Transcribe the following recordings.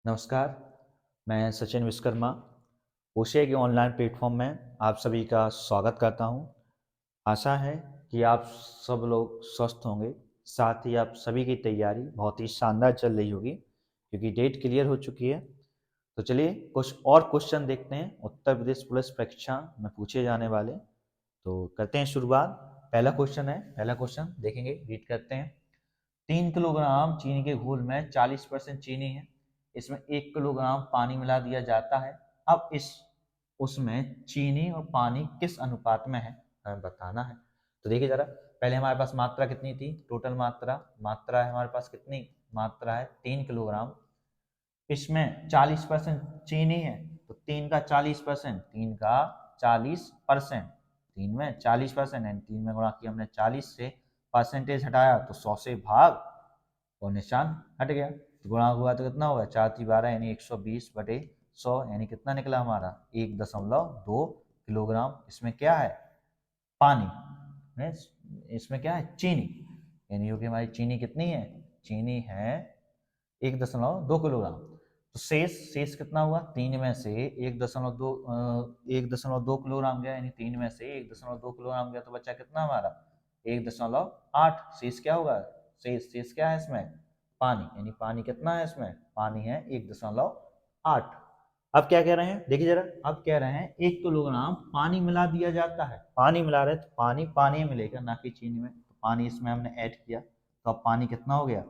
नमस्कार, मैं सचिन विश्वकर्मा, ओशे के ऑनलाइन प्लेटफॉर्म में आप सभी का स्वागत करता हूं। आशा है कि आप सब लोग स्वस्थ होंगे, साथ ही आप सभी की तैयारी बहुत ही शानदार चल रही होगी क्योंकि डेट क्लियर हो चुकी है। तो चलिए कुछ और क्वेश्चन देखते हैं उत्तर प्रदेश पुलिस परीक्षा में पूछे जाने वाले। तो करते हैं शुरुआत। पहला क्वेश्चन देखेंगे, रीड करते हैं। 3 किलोग्राम चीनी के घोल में 40% चीनी है, इसमें 1 किलोग्राम पानी मिला दिया जाता है। अब उसमें चीनी और पानी किस अनुपात में है हमें बताना है। तो देखिए जरा, पहले हमारे पास मात्रा कितनी थी, टोटल मात्रा है हमारे पास कितनी, मात्रा है 3 किलोग्राम। इसमें 40% चीनी है, तो 3 का 40%, 3 का 40%, 3 में 40% है, 3 में गुणा किया हमने 40 से, परसेंटेज हटाया तो 100 से भाग और निशान हट गया, तो गुणा हुआ तो कितना होगा, 4×3 = 12 यानी 120/100 यानी कितना निकला हमारा 1.2 किलोग्राम। इसमें क्या है, पानी, इसमें क्या है, चीनी, यानी कि हमारी चीनी कितनी है, चीनी है 1.2 किलोग्राम। तो शेष कितना हुआ, 3 में से 1.2 किलोग्राम गया, यानी 3 में से 1.2 किलोग्राम गया, तो बचा कितना हमारा 1.8। शेष क्या होगा, शेष क्या है इसमें, पानी, यानी पानी कितना है इसमें, पानी है 1.8। अब क्या कह रहे हैं, देखिए जरा, अब कह रहे हैं 1 किलोग्राम पानी मिला दिया जाता है, पानी मिला रहे तो पानी पानी में मिलेगा ना कि चीनी में, तो पानी इसमें हमने ऐड किया, तो अब पानी कितना हो गया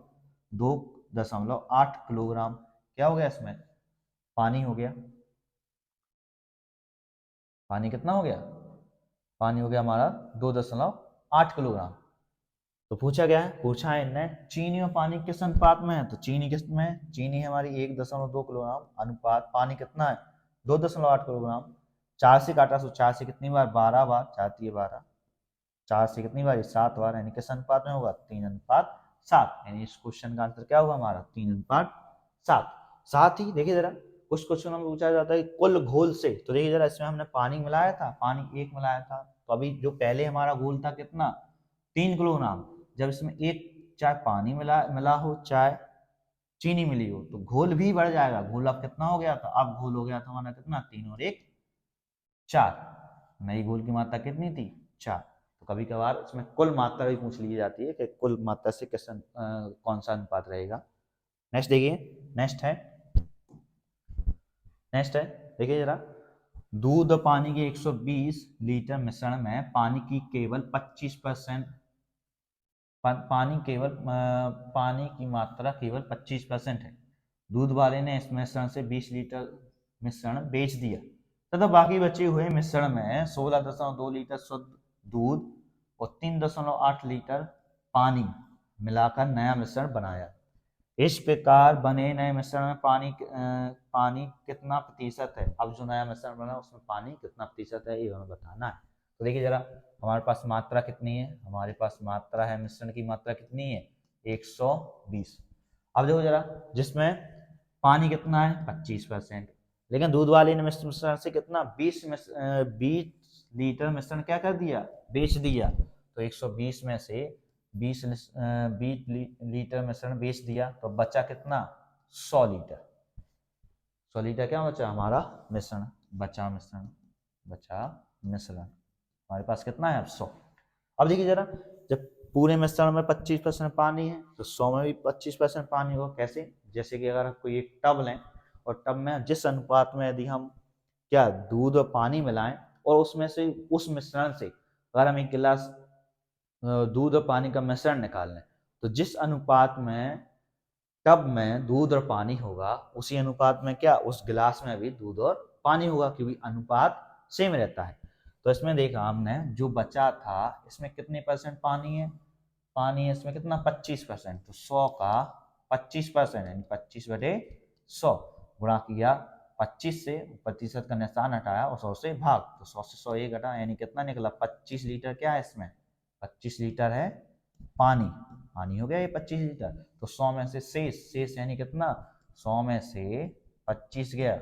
2.8 किलोग्राम। क्या हो गया इसमें, पानी हो गया, पानी कितना हो गया, पानी हो गया हमारा 2.8 किलोग्राम। तो पूछा गया है, पूछा है इनने चीनी और पानी किस अनुपात में है, तो चीनी किस में है, चीनी है हमारी 1.2 किलोग्राम, अनुपात पानी कितना है 2.8 किलोग्राम। 4 से काटा, सो 4 से कितनी बार, 12 बार, 4×3 = 12, 4 से कितनी बार, 7 बार, यानी किस अनुपात में होगा, 3:7, यानी इस क्वेश्चन का आंसर क्या होगा हमारा 3:7। साथ ही देखिए जरा, कुछ क्वेश्चन में पूछा जाता है कुल घोल से, तो देखिए जरा, इसमें हमने पानी मिलाया था, पानी 1 मिलाया था, तो अभी जो पहले हमारा घोल था कितना 3 किलोग्राम, जब इसमें एक चाहे पानी मिला हो चाहे चीनी मिली हो तो घोल भी बढ़ जाएगा। घोल अब कितना हो गया था, अब घोल हो गया था हमारा कितना, 3 और 1 4, नई घोल की मात्रा कितनी थी 4। तो कभी कभार इसमें कुल मात्रा भी पूछ ली जाती है कि कुल मात्रा से कौन सा अनुपात रहेगा। नेक्स्ट देखिए, नेक्स्ट है नेक्स्ट है देखिए जरा, दूध और पानी के 120 लीटर मिश्रण में पानी की केवल 25%, पानी की मात्रा केवल 25% है। दूध वाले ने इस मिश्रण से 20 लीटर मिश्रण बेच दिया तथा बाकी बचे हुए मिश्रण में 16.2 लीटर शुद्ध दूध और 3.8 लीटर पानी मिलाकर नया मिश्रण बनाया। इस प्रकार बने नए मिश्रण में पानी कितना प्रतिशत है। अब जो नया मिश्रण बना उसमें पानी कितना प्रतिशत है ये हमें बताना है। तो देखिए जरा, हमारे पास मात्रा कितनी है, हमारे पास मात्रा है, मिश्रण की मात्रा कितनी है 120। अब देखो जरा, जिसमें पानी कितना है 25%, लेकिन दूध वाले ने मिश्रण से कितना 20 लीटर मिश्रण क्या कर दिया, बेच दिया। तो 120 में से 20 लीटर मिश्रण बेच दिया, तो बचा कितना 100 लीटर। 100 लीटर क्या बचा हमारा मिश्रण, बचा मिश्रण हमारे पास कितना है अब 100। अब देखिए जरा, जब पूरे मिश्रण में 25% पानी है तो 100 में भी 25% पानी होगा। कैसे, जैसे कि अगर कोई एक टब लें और टब में जिस अनुपात में यदि हम क्या दूध और पानी मिलाएं और उसमें से उस मिश्रण से अगर हम 1 गिलास दूध और पानी का मिश्रण निकाल लें, तो जिस अनुपात में टब में दूध और पानी होगा उसी अनुपात में क्या उस गिलास में भी दूध और पानी होगा, क्योंकि अनुपात सेम रहता है। तो इसमें देखा हमने जो बचा था इसमें कितने परसेंट पानी है, पानी है इसमें कितना 25%, तो 100 का 25% यानी 25/100 गुणा किया 25 से, प्रतिशत का निशान हटाया और 100 से भाग, तो 100 से 100 एक घटा, यानी कितना निकला 25 लीटर। क्या है इसमें 25 लीटर है पानी, पानी हो गया ये 25 लीटर। तो 100 में से शेष यानी कितना 100 में से 25 गया,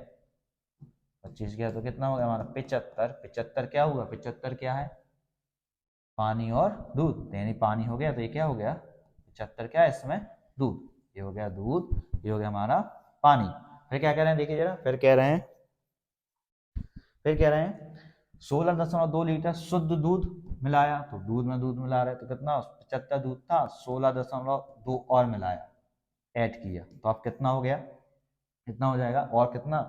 25 गया तो कितना हो गया हमारा 75। 75 क्या हुआ, 75 क्या है पानी और दूध, यानी पानी हो गया तो ये क्या हो गया 75 क्या है इसमें दूध, ये हो गया दूध, ये हो गया हमारा पानी। फिर क्या कह रहे हैं, देखिए जरा, फिर कह रहे हैं 16.2 लीटर शुद्ध दूध मिलाया, तो दूध में दूध मिला रहे, तो कितना 75 दूध था, 16.2 और मिलाया, ऐड किया, तो अब कितना हो गया, कितना हो जाएगा, और कितना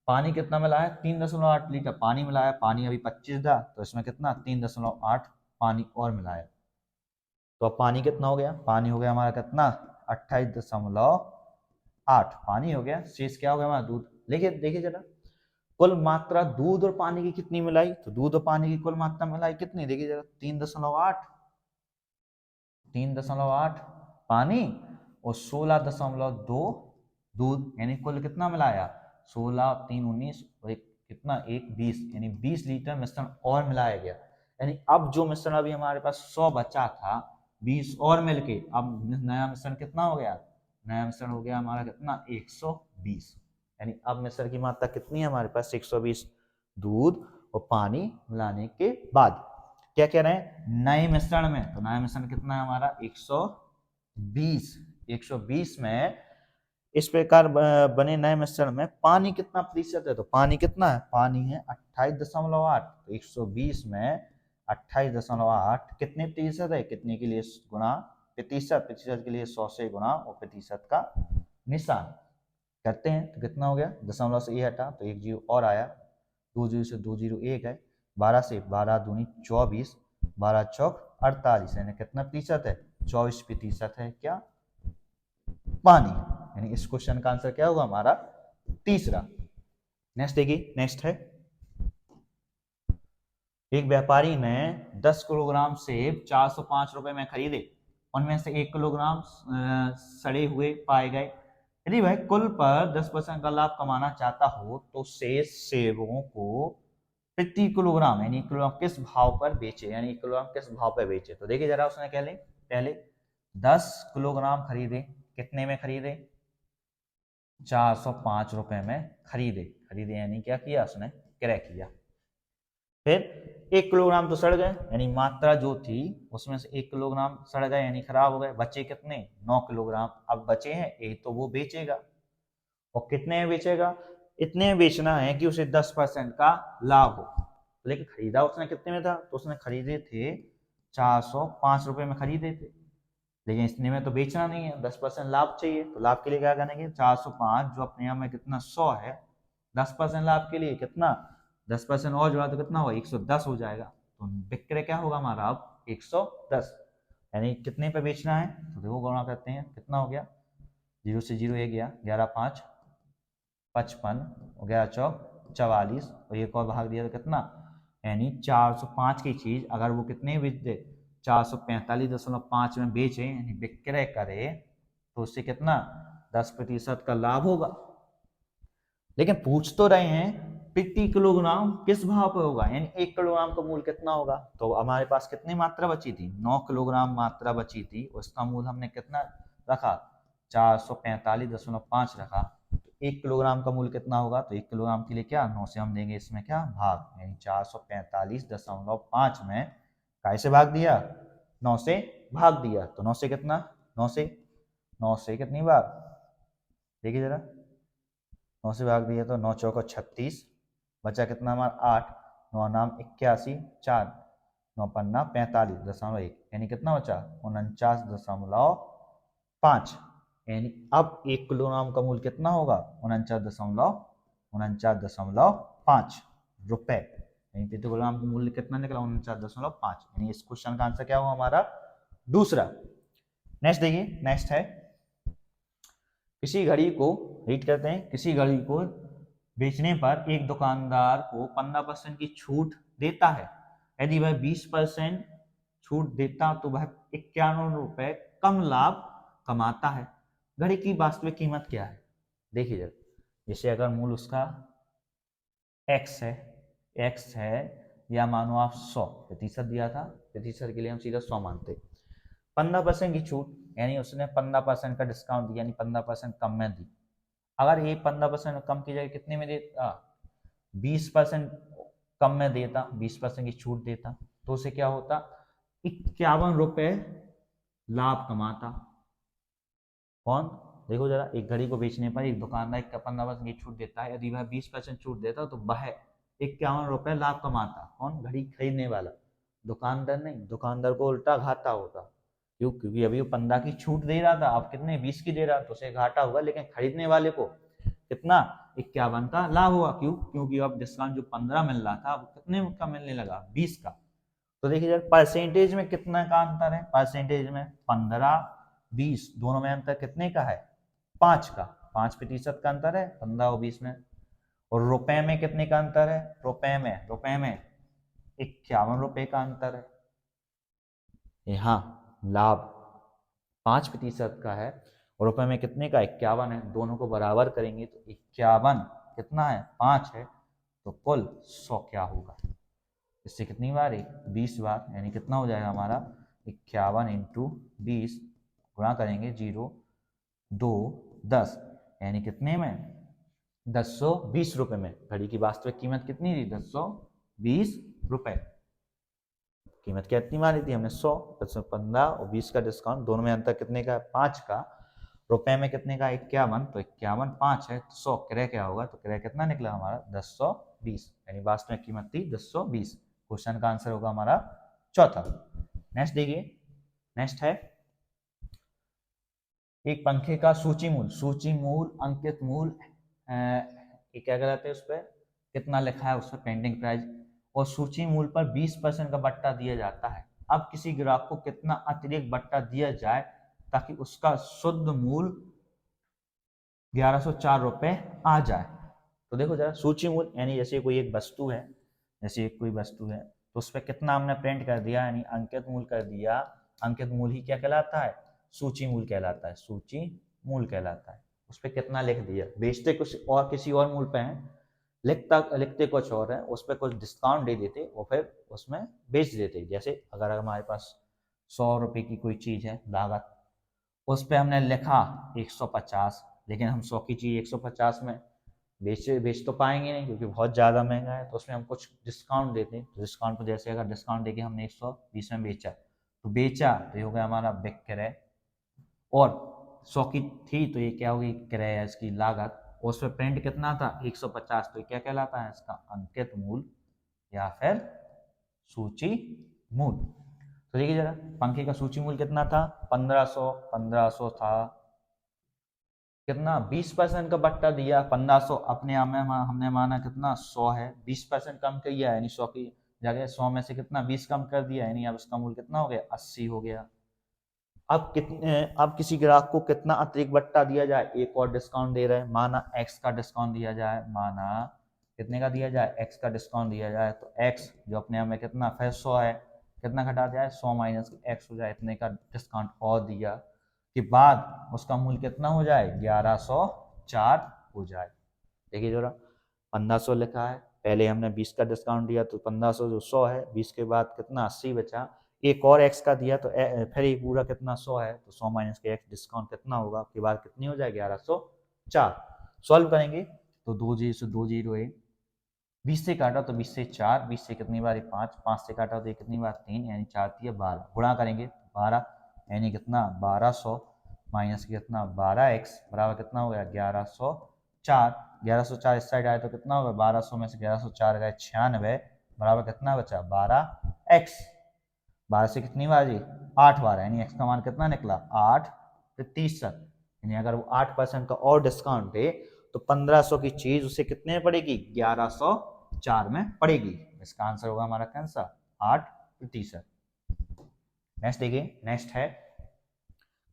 पानी कितना मिलाया, 3.8 लीटर पानी मिलाया, पानी अभी 25 था, तो इसमें कितना 3.8 पानी और मिलाया, तो अब पानी कितना हो गया, पानी हो गया हमारा कितना 28.8 पानी हो गया, शेष क्या हो गया हमारा दूध। देखिए देखिए जरा, कुल मात्रा दूध और पानी की कितनी मिलाई, तो दूध और पानी की कुल मात्रा मिलाई कितनी, देखिए जरा 3.8 पानी और 16.2 दूध, यानी कुल कितना मिलाया 16, 3 19 और एक कितना 1 20, यानी 20 लीटर मिश्रण और मिलाया गया। यानी अब जो मिश्रण अभी हमारे पास 100 बचा था, 20 और मिलके अब नया मिश्रण कितना हो गया, नया मिश्रण हो गया हमारा कितना 120, यानी अब मिश्रण की मात्रा कितनी है हमारे पास 120 दूध और पानी मिलाने के बाद। क्या कह रहे हैं, नए मिश्रण में, तो नया मिश्रण कितना है हमारा 120 में इस प्रकार बने नए मिश्रण में पानी कितना प्रतिशत है, तो पानी कितना है, पानी है 28.8, तो 120 में 28.8 कितने प्रतिशत है, कितने के लिए गुणा, प्रतिशत के लिए 100 से गुणा और प्रतिशत का निशान करते हैं, तो कितना हो गया, दशमलव से ये हटा तो एक जीरो और आया, 2 जीरो से 2 जीरो 1 है, 12 से 12 दूनी 24, 12 चौक 48, यानी कितना प्रतिशत है 24% है क्या, पानी, यानी इस क्वेश्चन का आंसर क्या होगा हमारा तीसरा। नेक्स्ट देखिए, नेक्स्ट है, एक व्यापारी ने 10 किलोग्राम सेब 405 रुपए में खरीदे, उनमें से 1 किलोग्राम सड़े हुए पाए गए, यदि वह कुल पर 10% का लाभ कमाना चाहता हो तो शेष सेबों को प्रति किलोग्राम यानी किलोग्राम किस भाव पर बेचे, यानी किलोग्राम किस भाव पर बेचे। तो देखिए जरा, उसने पहले 10 किलोग्राम खरीदे, कितने में खरीदे 405 रुपए में खरीदे यानी क्या किया उसने, क्रय किया। फिर 1 किलोग्राम तो सड़ गए, यानी मात्रा जो थी उसमें से 1 किलोग्राम सड़ गए यानी खराब हो गए, बचे कितने 9 किलोग्राम, अब बचे हैं एक, तो वो बेचेगा, और कितने में बेचेगा, इतने में बेचना है कि उसे 10% का लाभ हो, लेकिन खरीदा उसने कितने में था, तो उसने खरीदे थे 405 रुपए में खरीदे थे, लेकिन इतने में तो बेचना नहीं है, 10% लाभ चाहिए, तो लाभ के लिए क्या करेंगे 405 जो अपने यहाँ में कितना 100 है, 10% लाभ के लिए कितना 10% और जोड़ा तो कितना होगा 110 हो जाएगा, तो विक्रय क्या होगा हमारा अब 110, यानी कितने पे बेचना है, तो देखो गणना करते हैं कितना हो गया, 0 से 0 एक गया, 11 5 55, 11 चौक 44 और एक और भाग दिया तो कितना, यानी 405 की चीज अगर वो कितने बेच दे 445.5 में बेचे यानी विक्रय करे, तो उससे कितना 10% का लाभ होगा। लेकिन पूछ तो रहे हैं प्रति किलोग्राम किस भाव पे होगा, यानी 1 किलोग्राम का मूल्य कितना होगा, तो हमारे पास कितनी मात्रा बची थी 9 किलोग्राम मात्रा बची थी, उसका मूल्य हमने कितना रखा 445.5 रखा, तो 1 किलोग्राम का मूल्य कितना होगा, तो 1 किलोग्राम के लिए क्या 9 से हम देंगे इसमें क्या भाग, यानी 445.5 में कैसे भाग दिया 9 से भाग दिया, तो 9 से कितना 9 से कितनी बार, देखिए जरा 9 से भाग दिया तो 9 चौको 36, बचा कितना हमारा 8, 9 नाम 81, 4 9 पन्ना 45.1, यानी कितना बचा 49.5, यानी अब 1 किलोग्राम का मूल्य कितना होगा 49.5 रुपए, यानी प्रति किलोग्राम का मूल्य कितना निकला 49.5, यानी इस क्वेश्चन का आंसर क्या होगा हमारा दूसरा। नेक्स्ट देखिए, नेक्स्ट है किसी घड़ी को रीड करते हैं, किसी घड़ी को बेचने पर एक दुकानदार को 15% की छूट देता है, यदि वह 20% छूट देता तो वह 91 रुपए कम लाभ कमाता है, घड़ी की वास्तविक कीमत क्या है, देखिए जरा, जैसे अगर मूल्य उसका x है या मानो आप 100% दिया था, प्रतिशत के लिए हम सीधा 100 मानते, 15% की छूट यानी उसने 15% का डिस्काउंट दिया, यानी 15% कम में दी, अगर ये 15% कम की जगह कितने में देता 20% कम में देता, 20% की छूट देता, तो उसे क्या होता 51 रुपए लाभ कमाता, कौन देखो जरा, एक घड़ी को बेचने पर एक दुकानदार 15% की छूट देता है। यदि वह 20% छूट देता तो वह 51 रुपए लाभ कमाता। कौन? घड़ी खरीदने वाला, दुकानदार नहीं। दुकानदार को उल्टा घाटा होगा। क्यों? क्योंकि अभी वो 15 की छूट दे रहा था, अब कितने 20 की दे रहा, तो उसे घाटा होगा। लेकिन खरीदने वाले को कितना? 51 का लाभ हुआ। क्यों? क्योंकि अब डिस्काउंट जो 15 मिल रहा था, वो कितने का मिलने लगा? 20 का। तो देखिए यार, परसेंटेज में कितना का अंतर है? परसेंटेज में 15 20 दोनों में अंतर कितने का है? 5 का। 5% का अंतर है 15 और 20 में। और रुपए में कितने का अंतर है? रुपए में 51 रुपए का अंतर है। यहाँ लाभ 5% का है और रुपए में कितने का? 51 है। दोनों को बराबर करेंगे तो 51 कितना है? 5 है। तो कुल 100 क्या होगा? इससे कितनी बार? 20 बार। यानी कितना हो जाएगा हमारा? 51 इंटू 20 गुणा करेंगे 0 2 10, यानी कितने में? 1020 रुपए में। घड़ी की वास्तविक कीमत कितनी थी? 1020 रुपए। कीमत कितनी मानी थी हमने? 100। 15 और 20 का डिस्काउंट, दोनों में अंतर कितने का? 5 का। रुपए में कितने का? 51। तो 51 5 है, तो 100 क्रय क्या होगा? तो क्रय कितना निकला हमारा? 1020, यानी वास्तविक कीमत थी 1020। क्वेश्चन का आंसर होगा हमारा चौथा। नेक्स्ट देखिए, नेक्स्ट है एक पंखे का सूची मूल अंकित मूल ये क्या कहलाते हैं? उस पर कितना लिखा है? उस पर पेंटिंग प्राइस और सूची मूल पर 20% का बट्टा दिया जाता है। अब किसी ग्राहक को कितना अतिरिक्त बट्टा दिया जाए ताकि उसका शुद्ध मूल 1104 रुपए आ जाए? तो देखो जरा, सूची मूल यानी जैसे कोई एक वस्तु है, जैसे कोई वस्तु है, तो उस पर कितना हमने प्रिंट कर दिया, यानी अंकित मूल कर दिया। अंकित मूल ही क्या कहलाता है? सूची मूल कहलाता है। सूची मूल कहलाता है। उस पर कितना लिख दिया। बेचते कुछ और किसी और मूल पे हैं, लिखते कुछ और है, उस पर कुछ डिस्काउंट दे देते और फिर उसमें बेच देते। जैसे अगर हमारे पास 100 रुपए की कोई चीज है लागत, उस पर हमने लिखा 150, लेकिन हम 100 की चीज 150 में बेच तो पाएंगे नहीं, क्योंकि बहुत ज़्यादा महंगा है। तो उसमें हम कुछ डिस्काउंट देते हैं। तो डिस्काउंट पर जैसे अगर डिस्काउंट देके हमने 120 में बेचा, तो ये हो गया हमारा विक्रय। और 100 की थी तो ये क्या होगी? क्रय, इसकी लागत। और उस पर प्रिंट कितना था? 150, तो ये क्या कहलाता है? इसका अंकित मूल या फिर सूची मूल। तो देखिए जरा, पंखे का सूची मूल कितना था? 1500 था। कितना? 20% का बट्टा दिया। 1500 अपने आप में हमने माना कितना? 100 है। 20% कम किया, यानी 100 की जगह 100 में से कितना? 20 कम कर दिया, यानी अब इसका मूल्य कितना हो गया? 80 हो गया। अब किसी ग्राहक को कितना अतिरिक्त बट्टा दिया जाए? एक और डिस्काउंट दे रहे हैं, माना x का डिस्काउंट दिया जाए। माना कितने का दिया जाए? x का डिस्काउंट दिया जाए। तो x जो अपने आप में कितना? फिर 100 है, कितना घटा जाए? 100 माइनस x हो जाए। इतने का डिस्काउंट और दिया के बाद उसका मूल्य कितना हो जाए? 1104 हो जाए। देखिए जरा, 1500 लिखा है, पहले हमने 20 का डिस्काउंट दिया तो 1500 जो 100 है, 20 के बाद कितना? 80 बचा। एक और x का दिया तो फिर ये पूरा कितना? 100 है, तो 100 माइनस के x डिस्काउंट कितना होगा? उसके बाद कितनी हो जाए? 1104। सॉल्व करेंगे तो 2 जीरो से 2 जीरो है, 20 से काटा तो 20 से 4, 20 से कितनी बार? 5, 5 से काटा तो ये कितनी बार? 3, यानी 4 3 12। गुणा करेंगे 12, यानी कितना? 1200 माइनस कितना? 12x बराबर कितना हो गया? 1104। 1104 इस साइड आए तो कितना होगा? 1200 में से 1104 गए 96, बराबर कितना बचा? 12x। 12 से कितनी बार जी? 8 बार, यानी x का मान कितना निकला? 8%। यानी अगर वो 8% का और डिस्काउंट दे तो 1500 की चीज उसे कितने में पड़ेगी? 1104 में पड़ेगी। इसका आंसर होगा हमारा कौन सा? 8%। नेक्स्ट देखिए, नेक्स्ट है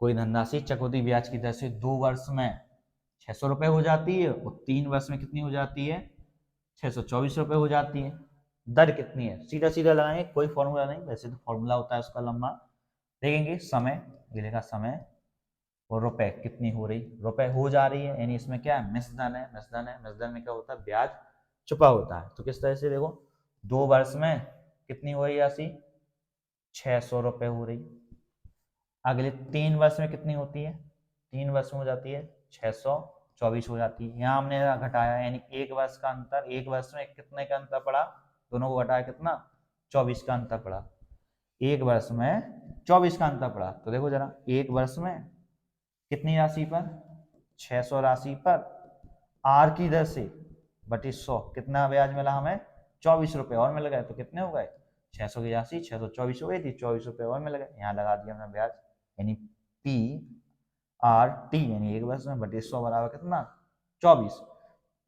कोई धनराशि चक्रवृद्धि ब्याज की दर से 2 वर्ष में 600 रुपए हो जाती है और 3 वर्ष में कितनी हो जाती है? 624 रुपए हो जाती है। दर कितनी है? सीधा सीधा लगाएंगे, कोई फॉर्मूला नहीं, वैसे तो फॉर्मूला होता है उसका लंबा। देखेंगे समय, मिलेगा समय और रुपए कितनी हो रही? रुपए हो जा रही है, यानी इसमें क्या है? मिश्रधन है। मिश्रधन में क्या होता है? ब्याज छुपा होता है। तो किस तरह से देखो, 2 वर्ष में कितनी हो रही राशि? 600 रुपए हो रही। अगले 3 वर्ष में कितनी होती है? 3 वर्ष में हो जाती है 624 हो जाती है। यहाँ हमने घटाया, यानी 1 वर्ष का अंतर। 1 वर्ष में कितने का अंतर पड़ा? दोनों को घटाया कितना? 24 का अंतर पड़ा। 1 वर्ष में 24 का अंतर पड़ा। तो देखो जरा, 1 वर्ष में कितनी राशि पर? 600 राशि पर आर की दर से बटे 100 कितना ब्याज मिला हमें 24 रुपए और मिल गए। तो कितने हो गए 600 की राशि 624 हो गई थी, 24 रुपए और मिल गए। यहाँ लगा दिया हमने ब्याज, यानी पी आर टी यानी 1 वर्ष में बटे 100 बराबर कितना 24।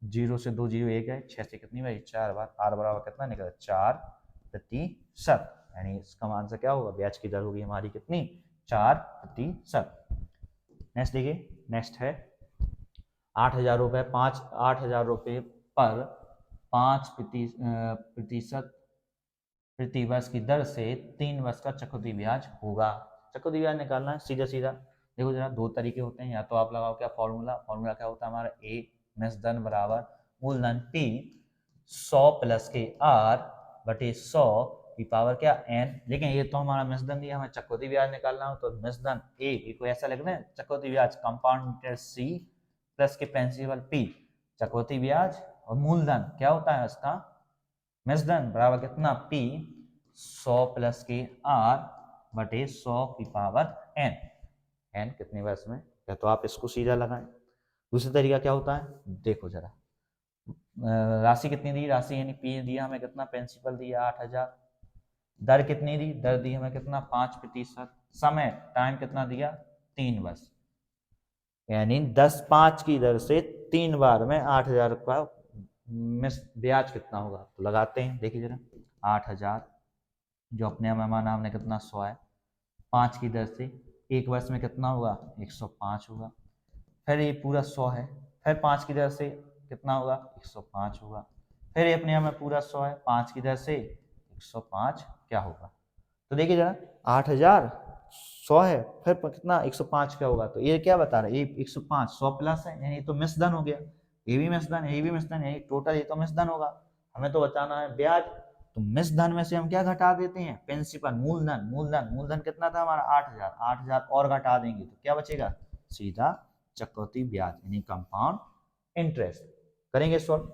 0 से 2 जीरो 1 है, 6 से कितनी बार 4 बार, आर बराबर कितना निकला 4%। यानी इसका आंसर क्या होगा, ब्याज की दर होगी हमारी कितनी 4%। नेक्स्ट देखिए, नेक्स्ट है 8,000 रुपए 8,000 रुपए पर 5% प्रतिवर्ष की दर से 3 वर्ष का चक्रवृद्धि ब्याज होगा। चक्रवृद्धि ब्याज निकालना है सीधा सीधा, देखो जरा दो तरीके होते हैं, या तो आप लगाओ क्या फॉर्मूला क्या होता है हमारा ए मेसधन बराबर मूलधन पी 100 प्लस के आर बटे 100 की पावर क्या एन। लेकिन ये तो हमारा मेसधन दिया, हमें चक्रवृद्धि ब्याज निकालना हो तो मेसधन ए को ऐसा लिख दें, चक्रवृद्धि ब्याज कंपाउंड इंटरेस्ट सी प्लस के प्रिंसिपल पी, चक्रवृद्धि ब्याज और मूलधन क्या होता है इसका मेसधन बराबर कितना पी 100 प्लस के आर बटे 100 की पावर एन। एन कितने वर्ष में, या तो आप इसको सीधा लगाएं। दूसरा तरीका क्या होता है, देखो जरा राशि कितनी दी, राशि यानी पी दिया हमें कितना, प्रिंसिपल दिया 8,000, दर कितनी दी, दर दी हमें कितना 5%, समय टाइम कितना दिया 3 वर्ष, यानी 10/5 की दर से 3 बार में 8,000 का ब्याज कितना होगा। तो लगाते हैं, देखिए जरा 8,000 जो अपने माना हमने कितना 100 है, 5 की दर से 1 वर्ष में कितना होगा 105 होगा। फिर ये पूरा 100 है, फिर 5 की दर से कितना होगा 105 होगा। फिर ये अपने यहाँ में पूरा 100 है, 5 की दर से 105 क्या होगा। तो देखिए जरा 8,000 100 है, फिर कितना 105 क्या होगा। तो ये क्या बता रहा है, ये 105 100 प्लस है, यानी तो मिसधन हो गया, ये भी मिसधन ये भी मिसधन, यानी टोटल ये तो मिसधन होगा। हमें तो बताना है ब्याज, तो मिसधन में से हम क्या घटा देते हैं प्रिंसिपल मूलधन। मूलधन कितना था हमारा 8,000, 8,000 और घटा देंगे तो क्या बचेगा, सीधा चक्रवृद्धि ब्याज यानी कंपाउंड इंटरेस्ट। करेंगे सॉल्व,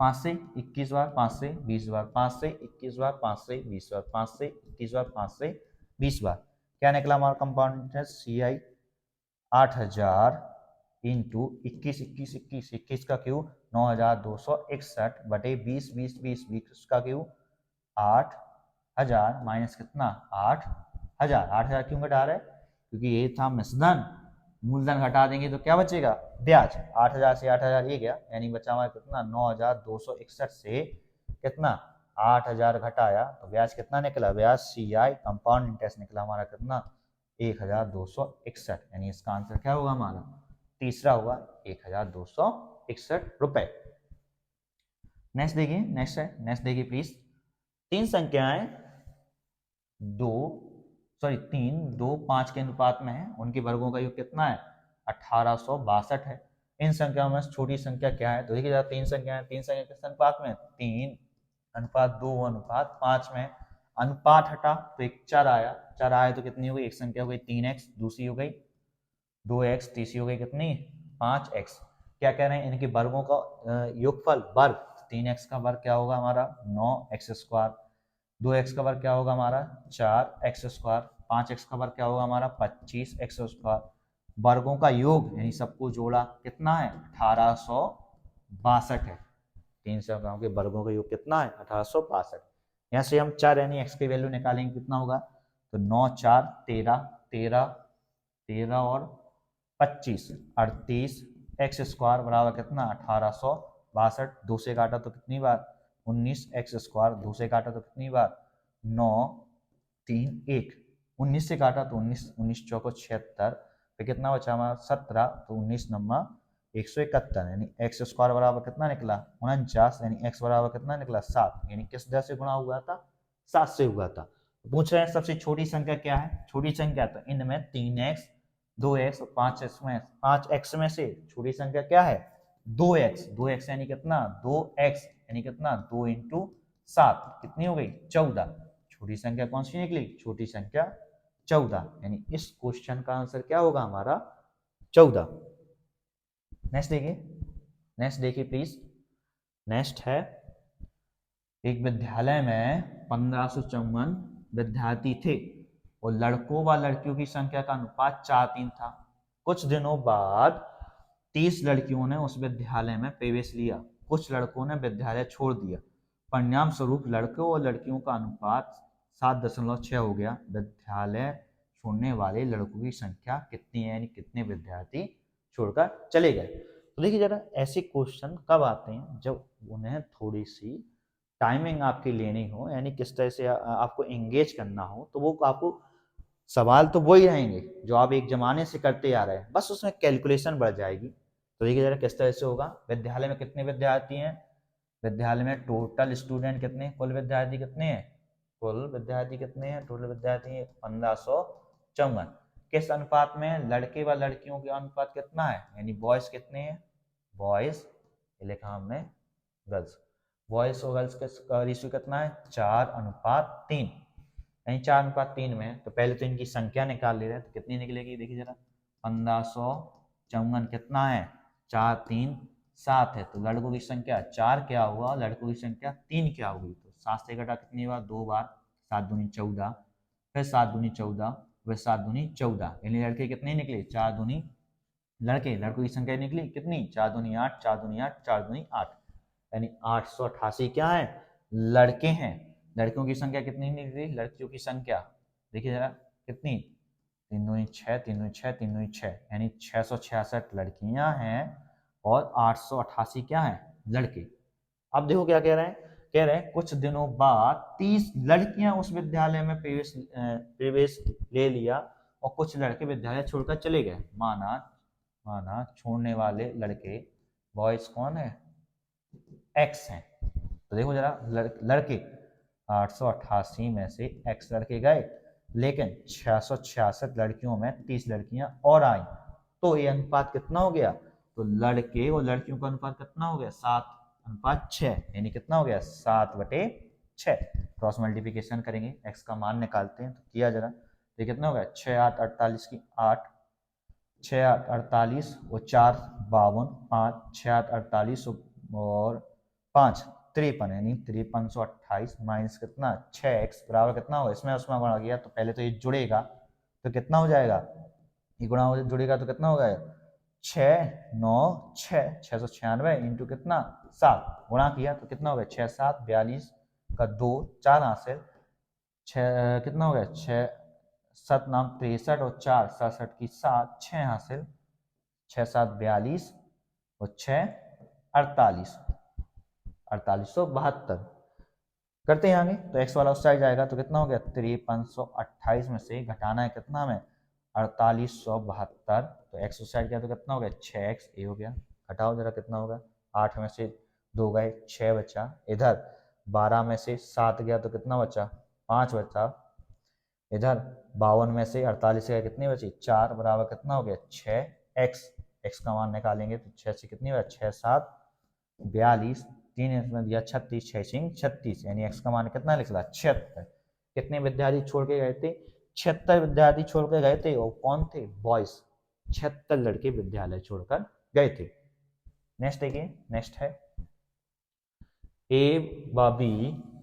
5 से 21 बार, 5 से 20 बार, 5 से 21 बार, 5 से 20 बार, 5 से 21 बार, 5 से 20 बार, क्या निकला हमारा कंपाउंड इंटरेस्ट सी आई 8,000 इंटू 21 का क्यू 9,261 बटे 20 का क्यू 8,000 माइनस कितना 8,000 क्यों घटा रहे, क्योंकि ये था मिसधन, मूलधन घटा देंगे तो क्या बचेगा ब्याज। 8,000 से 8,000 ये गया, यानी बचा हमारा कितना 9,261 से कितना 8,000 घटाया तो ब्याज कितना निकला, ब्याज सी आई कंपाउंड इंटरेस्ट निकला हमारा कितना 1,261, यानी इसका आंसर क्या होगा हमारा तीसरा होगा 1,261 रुपए। नेक्स्ट देखिए, नेक्स्ट देखिए प्लीज, 3 संख्याएं 3 2 5 के अनुपात में है, उनके वर्गों का योग कितना है 1,862 है। इन संख्याओं में छोटी संख्या क्या है, तो देखिए जरा 3 संख्याएं किस अनुपात में 3:2:5 में, अनुपात हटा तो एक 4 आया, 4 आया तो कितनी हो गई, एक संख्या हो गई 3x, दूसरी हो गई 2x, तीसरी हो गई कितनी 5x। क्या कह रहे हैं, इनके वर्गों का योगफल वर्ग, 3x का वर्ग क्या होगा हमारा 9x², 2x का वर्ग क्या होगा हमारा 4x², 5x का वर्ग क्या होगा हमारा 25x², वर्गों का योग यानी सबको जोड़ा कितना है 1,862 है। 3 संख्याओं के वर्गों का योग कितना है 1,862। यहाँ से हम 4 यानी x की वैल्यू निकालेंगे कितना होगा, तो 9 4 13 और 25 38 x² बराबर कितना 1,862। 2 से काटा तो कितनी बार 19x², 2 से काटा तो कितनी बार 9 3 1, 19 से काटा तो 19 चौको 76, फिर कितना बचा हमारा 17, तो 19 नम्मा 171, यानी x² बराबर कितना निकला 49, यानी x बराबर कितना निकला 7, यानी किस दर से गुणा हुआ था 7 से हुआ था। पूछ रहे हैं सबसे छोटी संख्या क्या है, छोटी संख्या तो इनमें 3x 2x और 5x में से छोटी संख्या क्या है 2x यानी कितना 2x यानी कितना 2 × 7 कितनी हो गई 14। छोटी संख्या कौन सी निकली, छोटी संख्या 14, यानी इस क्वेश्चन का आंसर क्या होगा हमारा 14। नेक्स्ट देखिए प्लीज, नेक्स्ट है एक विद्यालय में 1554 विद्यार्थी थे और लड़कों व लड़कियों की संख्या का अनुपात 4:3 था। कुछ दिनों बाद 30 लड़कियों ने उस विद्यालय में प्रवेश लिया, कुछ लड़कों ने विद्यालय छोड़ दिया। परिणाम स्वरूप लड़कों और लड़कियों का अनुपात 7.6 हो गया। विद्यालय छोड़ने वाले लड़कों की संख्या कितनी है, यानी कितने विद्यार्थी छोड़कर चले गए। तो देखिए जरा, ऐसे क्वेश्चन कब आते हैं, जब उन्हें थोड़ी सी टाइमिंग आपकी लेनी हो, यानी किस तरह से आपको एंगेज करना हो, तो वो आपको सवाल तो वही रहेंगे जो आप एक जमाने से करते आ रहे हैं, बस उसमें कैलकुलेशन बढ़ जाएगी। तो देखिए जरा किस तरह से होगा। विद्यालय में कितने विद्यार्थी हैं, विद्यालय में टोटल स्टूडेंट कितने, कुल विद्यार्थी कितने हैं, कुल विद्यार्थी कितने हैं, टोटल विद्यार्थी 1554। किस अनुपात में, लड़के व लड़कियों के अनुपात कितना है, यानी बॉयज कितने हैं, बॉयज लिखा हमने गर्ल्स, बॉयज और गर्ल्स का रेशियो कितना है, 4:3, यानी 4:3 में। तो पहले तो इनकी संख्या निकाल ले रहे हैं, तो कितनी निकलेगी, देखिए जरा, 1554 कितना है, 4 3 7 है, तो लड़कों की संख्या 4 क्या हुआ, लड़कों की संख्या 3 क्या हुई, तो 7 से घटा कितनी बार, 2 बार, 7 दूनी 14, फिर 7 दूनी 14, फिर 7 दूनी 14, यानी लड़के कितने निकले, 4 दूनी, लड़कों की संख्या निकली कितनी, 4 दूनी 8, 4 दूनी 8, 4 दूनी 8, यानी 888 क्या है, लड़के हैं। लड़कियों की संख्या कितनी निकली, लड़कियों की संख्या देखिए जरा कितनी, 3 दूनी 6, 3 दूनी 6, 3 दूनी 6, यानी 666 लड़कियां हैं और 888 क्या है, लड़के। अब देखो क्या कह रहे हैं, कह रहे हैं कुछ दिनों बाद 30 लड़कियां उस विद्यालय में प्रवेश ले लिया और कुछ लड़के विद्यालय छोड़कर चले गए। माना छोड़ने वाले लड़के बॉयज कौन है, एक्स हैं। तो देखो जरा, लड़के 888 में से एक्स लड़के गए, लेकिन 666 लड़कियों में 30 लड़कियां और आई, तो ये अनुपात कितना हो गया, तो लड़के और लड़कियों का अनुपात कितना हो गया, 7:6, यानी कितना हो गया, 7/6। क्रॉस मल्टीप्लिकेशन करेंगे, एक्स का मान निकालते हैं, तो किया जरा, ये कितना हो गया, 6 8 48 की 8, 6 8 48 और 4 52, 5 6 8 48 और 5 53, यानी 5328 माइनस कितना 6x बराबर कितना होगा, इसमें उसमें गुणा किया तो पहले तो ये जुड़ेगा, तो कितना हो जाएगा, ये गुणा हो जुड़ेगा तो कितना होगा, 6 9 6 696 इंटू कितना 7, गुणा किया तो कितना हो गया, 6 7 42 का 2 4 हासिल, 6 कितना हो गया, 6 7 9 63 और 4 67 की 7, 6 हासिल, 6 7 42 और 6 48, 4872 करते हैं आगे, तो x वाला उस साइड जाएगा तो कितना हो गया, 5328 में से घटाना है कितना में, 4872, तो x उस साइड गया तो कितना हो गया, 6x, ये हो गया, घटाओ जरा कितना होगा, 8 में से 2 गए 6 बचा, इधर 12 में से 7 गया तो कितना बचा, 5 बचा, इधर 52 में से 48 गया कितनी बची, 4, बराबर कितना हो गया, 6x, x का मान निकालेंगे तो 6 से कितनी बचा, 6 7 42, 3 इसमें दिया 36, 6 सिंह 36, यानी x का मान कितना निकला, 76। कितने विद्यार्थी छोड़ के गए थे, 76 विद्यार्थी छोड़ के गए थे, और कौन थे, बॉयज, 76 लड़के विद्यालय छोड़कर गए थे। नेक्स्ट देखिए, नेक्स्ट है, ए व बी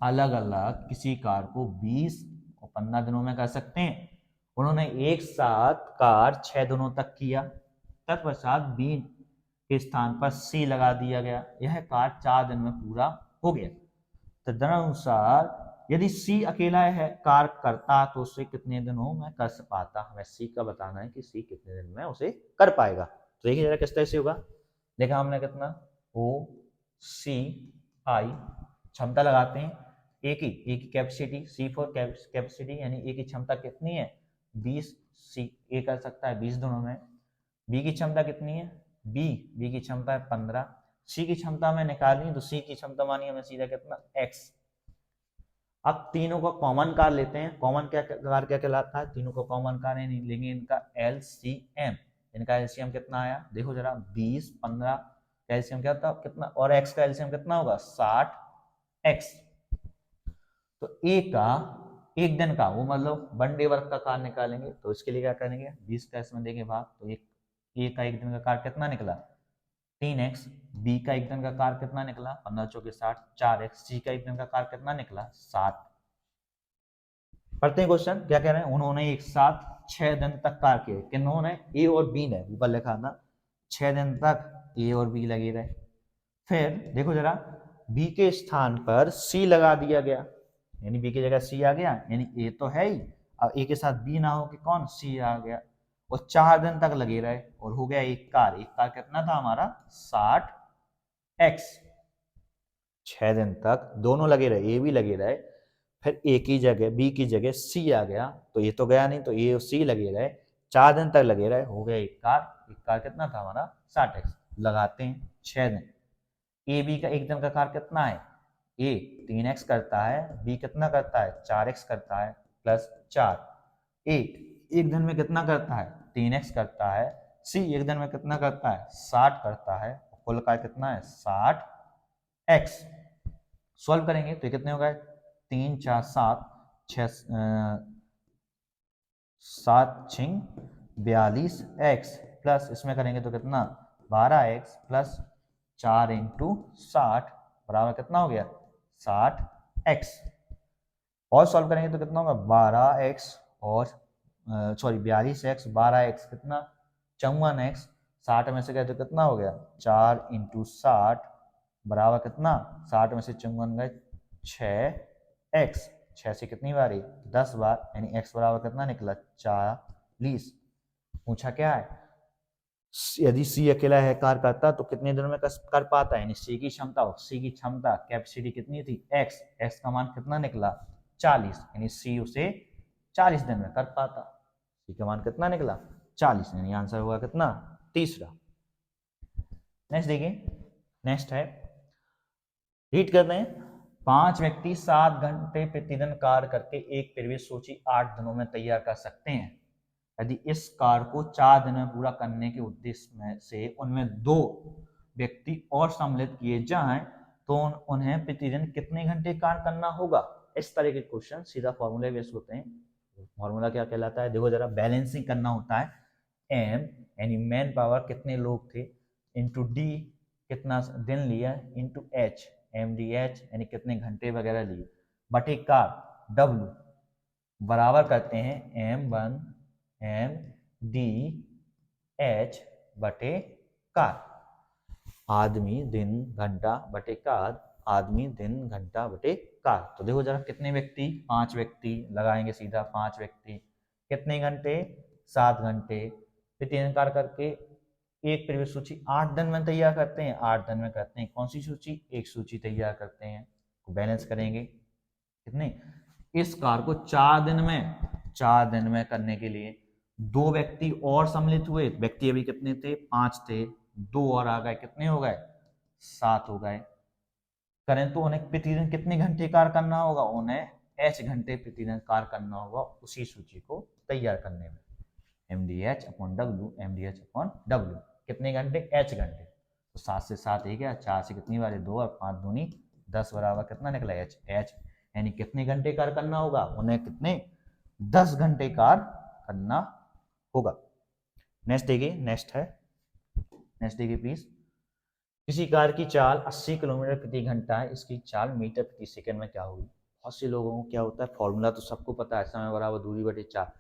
अलग अलग किसी कार को 20 और 15 दिनों में कर सकते हैं। उन्होंने एक साथ कार 6 दिनों तक किया, तत्पश्चात बी के स्थान पर सी लगा दिया गया, यह कार 4 दिन में पूरा हो गया। तदनुसार यदि सी अकेला है कार करता तो उसे कितने दिनों में कर पाता, हमें सी का बताना है कि सी कितने दिन में उसे कर पाएगा। तो देखिए जरा किस तरह से होगा, देखा हमने कितना, ओ सी आई, क्षमता लगाते हैं, ए की कैपेसिटी, सी फॉर कैपेसिटी, यानी ए की क्षमता कितनी है 20, सी ए कर सकता है 20 दिनों में। बी की क्षमता कितनी है, बी की क्षमता है 15, सी की क्षमता में निकालनी तो सी की क्षमता मानी हमें सीधा कितना x। अब तीनों का कॉमन कार लेते हैं, कॉमन कार क्या कहलाता है, तीनों का कॉमन कार है, लेंगे इनका LCM, इनका LCM कितना आया, देखो जरा 20 15 का LCM क्या था कितना, और x का LCM कितना होगा 60x। तो ए का एक दिन का, वो मतलब 1 डे वर्क का कार निकालेंगे, तो इसके लिए क्या करेंगे 20 का इसमें देंगे भाग, तो एक ए का एक दिन का कार कितना निकला 3x, बी का एक दिन का कार कितना निकला 15 चौके 60 4x, सी का एक दिन का कार कितना निकला 60। पढ़ते हैं क्वेश्चन क्या कह रहे हैं, उन्होंने एक साथ 6 दिन तक कार किए, किन्होंने, ए और बी ने, ऊपर लिखा था 6 दिन तक ए और बी लगे रहे। फिर देखो जरा, बी के स्थान पर सी लगा दिया गया, यानी बी की जगह सी आ गया, यानी ए तो है ही, अब ए के साथ बी ना हो कि कौन, सी आ गया, और 4 दिन तक लगे रहे, और हो गया एक कार कितना था हमारा 60x। 6 दिन तक दोनों लगे रहे, ए भी लगे रहे, फिर ए की जगह बी की जगह सी आ गया, तो ये तो गया नहीं, तो ए और सी लगे रहे, 4 दिन तक लगे रहे, हो गया एक कार कितना था हमारा 60x। लगाते हैं 6 दिन, ए बी का एक दिन का कार कितना है, ए 3x करता है, बी कितना करता है 4x करता है, प्लस 4, ए एक दिन में कितना करता है 3x करता है, सी एक दिन में कितना करता है 60 करता है, कुल का कितना है 60x। सॉल्व करेंगे तो कितने हो गए, 3 4 7 6 7 छिंग 42x, प्लस इसमें करेंगे तो कितना 12x, प्लस 4 इंटू 60 बराबर कितना हो गया 60x। और सॉल्व करेंगे तो कितना होगा 12x और सॉरी 42x 12x कितना 54x, 60 में से गए तो कितना हो गया 4 इंटू 60 बराबर कितना 60 में से 54 गए 6x, 6 से कितनी बारी 10 बार, यानी x बराबर कितना निकला 40। पूछा क्या है, यदि सी अकेला है कार करता तो कितने दिनों में कर पाता है, यानी सी की क्षमता कैपेसिटी कितनी थी x का मान कितना निकला 40, यानी सी उसे 40 दिन में कर पाता, सी का मान कितना निकला 40, यानी आंसर होगा कितना तीसरा। नेक्स्ट देखिए, नेक्स्ट है, रीड करते हैं, 5 व्यक्ति 7 घंटे प्रतिदिन कार्य करके एक प्रवेश सूची 8 दिनों में तैयार कर सकते हैं। यदि इस कार्य को 4 दिन में पूरा करने के उद्देश्य में से उनमें 2 व्यक्ति और सम्मिलित किए जाएं तो उन्हें प्रतिदिन कितने घंटे कार्य करना होगा। इस तरह के क्वेश्चन सीधा फॉर्मूला बेस्ड होते हैं। फॉर्मूला क्या कहलाता है, देखो जरा, बैलेंसिंग करना होता है, एम यानी मैन पावर कितने लोग थे, इंटू डी कितना दिन लिया, into H M D H यानी कितने घंटे वगैरह लिए, बटे कार डब्ल्यू बराबर करते हैं m1 एम डी एच बटे कार, आदमी दिन घंटा बटे कार, आदमी दिन घंटा बटे कार। तो देखो जरा कितने व्यक्ति, 5 व्यक्ति लगाएंगे सीधा, 5 व्यक्ति कितने घंटे 7 घंटे, प्रतिदिन कार्य करके एक प्रवेश सूची 8 दिन में तैयार करते हैं, 8 दिन में करते हैं कौन सी सूची, एक सूची तैयार करते हैं, बैलेंस करेंगे कितने, इस कार को 4 दिन में करने के लिए 2 व्यक्ति और सम्मिलित हुए, व्यक्ति अभी कितने थे 5 थे, 2 और आ गए, कितने हो गए 7 हो गए, करें तो उन्हें प्रतिदिन कितने घंटे कार्य करना होगा, उन्हें h घंटे प्रतिदिन कार्य करना होगा उसी सूची को तैयार करने में, mdh upon w, mdh upon w कितने घंटे h घंटे, तो 7 से 7 ही गया, 4 से कितनी बारी 2 और 5 दूनी 10 बराबर कितना निकला h, यानी कितने घंटे कार्य करना होगा, उन्हें कितने 10 घंटे कार्य करना होगा। नेक्स्ट देखिए, नेक्स्ट देखिए प्लीज, किसी कार की चाल 80 किलोमीटर प्रति घंटा है, इसकी चाल मीटर प्रति सेकंड में क्या होगी। बहुत से लोगों को क्या होता है, फॉर्मूला तो सबको पता है, समय बराबर दूरी बटे 4,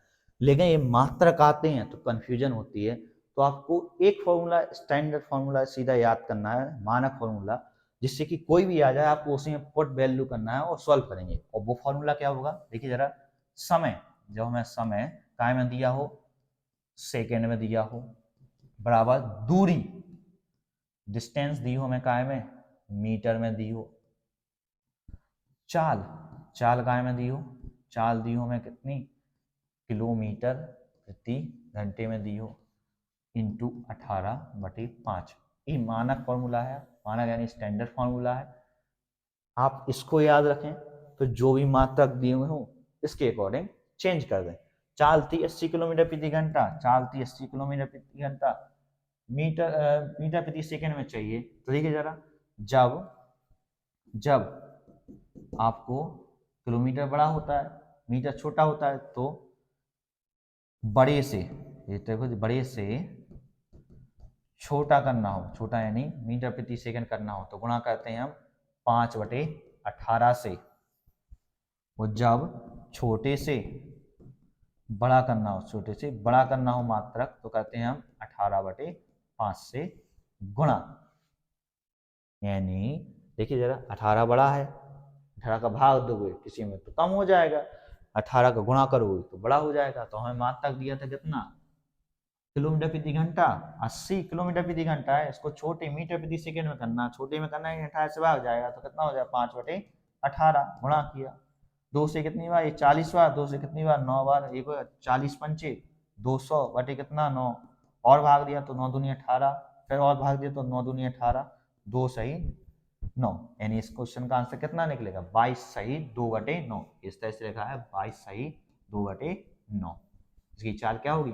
लेकिन ये मात्रक आते हैं तो कंफ्यूजन होती है, तो आपको एक फॉर्मूला स्टैंडर्ड फॉर्मूला सीधा याद करना है, मानक फॉर्मूला, जिससे कि कोई भी आ जाए आपको उसी में पुट वैल्यू करना है और सॉल्व करेंगे। और वो फॉर्मूला क्या होगा, देखिए जरा, समय, जब हमें समय काय में दिया हो, सेकेंड में दिया हो, बराबर दूरी डिस्टेंस दी हो हमें काय में, मीटर में दी हो, चाल काय में दी हो, चाल दी हो हमें कितनी, किलोमीटर प्रति घंटे में दी हो, इंटू 18/5, ये मानक फॉर्मूला है, मानक यानी स्टैंडर्ड फॉर्मूला है। आप इसको याद रखें, तो जो भी मात्रक दिए हुए हो इसके अकॉर्डिंग चेंज कर दें। चाल थी 80 किलोमीटर प्रति घंटा, चाल थी 80 किलोमीटर प्रति घंटा, मीटर प्रति सेकंड में चाहिए, तो देखिए जरा, जब आपको किलोमीटर बड़ा होता है, मीटर छोटा होता है, तो बड़े से, ये देखो बड़े से छोटा करना हो, छोटा यानी मीटर प्रति सेकंड करना हो, तो गुणा करते हैं हम 5/18 से, और जब छोटे से बड़ा करना हो, छोटे से बड़ा करना हो मात्रक, तो करते हैं हम 18/5। 5 से गुणा, यानी देखिए जरा 18 बड़ा है, 18 का भाग दोगे किसी में तो कम हो जाएगा, 18 का गुणा करोगे तो बड़ा हो जाएगा। तो हमें मात्रक दिया था कितना, किलोमीटर प्रति घंटा, 80 किलोमीटर प्रति घंटा है। इसको छोटे मीटर प्रति सेकंड में करना, छोटे में करना है 18 से भाग जाएगा तो कितना हो जाएगा 5/18 गुणा किया, 2 से कितनी बार, ये 40 बार, 2 से कितनी बार 9 बार, एक 40 पंचे 200 बटे कितना 9, और भाग दिया तो 9 दूनी 18, फिर और भाग दिया तो 9 दूनी 18, 2 सही 9, यानी इस क्वेश्चन का आंसर कितना निकलेगा 22 सही 2/9। इस तरह से लिखा है 22 सही 2/9। इसकी चाल क्या होगी